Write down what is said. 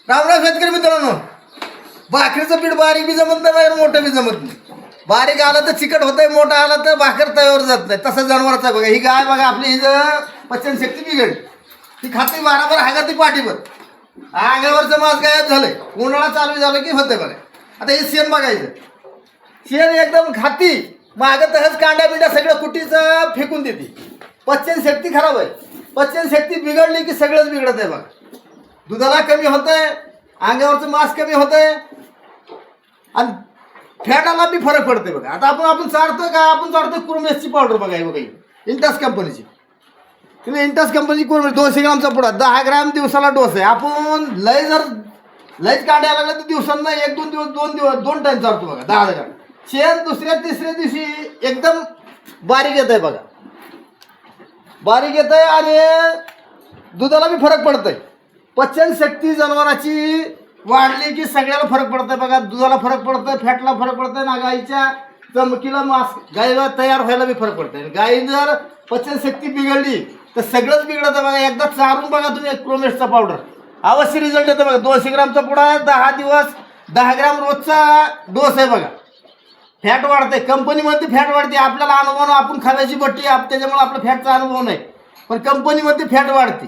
रामराव शेतकरी मित्रांनो, भाकरीचं पीठ बारीक बी जमत नाही, बाहेर मोठं बी जमत नाही. बारीक आलं तर चिकट होतंय, मोठं आलं तर भाकर तयार जात नाही. तसं जनावरचा बघा, ही गाय बघा आपली ही पचनशक्ती बिघडली, ती खाती बराबर हागा ती पाठीवर, अंगावरचं मांस गायब झालंय. उन्हाळा चालू झालं की होतंय बघा. आता हे शेण बघायचं, शेण एकदम खाती मागं तसंच कांड्या बिंड्या सगळं कुटीचं फेकून देते. पचनशक्ती खराब आहे, पचनशक्ती बिघडली की सगळंच बिघडत आहे बघा. दुधाला कमी होतंय, अंगावरचं मांस कमी होतंय आणि फॅटाला बी फरक पडतोय बघा. आता आपण चालतोय का, आपण चालतोय कुरमेसची पावडर बघा, हे बघा इंटस कंपनीची. तुम्ही इंटस कंपनीची कुरमेस 200 ग्रामचा पुडा, 10 ग्राम दिवसाला डोस आहे. आपण लयच काढायला लागलं तर दिवसांना 1-2 दिवस 2 टाइम चालतो बघा 10 ग्राम. शेण दुसऱ्या तिसऱ्या दिवशी एकदम बारीक येत आहे बघा, बारीक येत आहे आणि दुधाला बी फरक पडतंय. पचनशक्ती जनावराची वाढली की सगळ्याला फरक पडतंय बघा. दुधाला फरक पडतंय, फॅटला फरक पडतंय ना, गाईच्या चमकीला मांस गाईला तयार व्हायला बी फरक पडतंय. गाई जर पचनशक्ती बिघडली तर सगळंच बिघडत आहे बघा. एकदा चारून बघा तुम्ही क्रोमेसचा पावडर, अवश्य रिझल्ट येतो बघा. 200 ग्रामचा पुडा, 10 दिवस, 10 ग्राम रोजचा डोस आहे बघा. फॅट वाढते, कंपनीमध्ये फॅट वाढते. आपल्याला अनुभव, आपण खाव्याची बट्टी त्याच्यामुळे आपल्या फॅटचा अनुभव नाही, पण कंपनीमध्ये फॅट वाढते.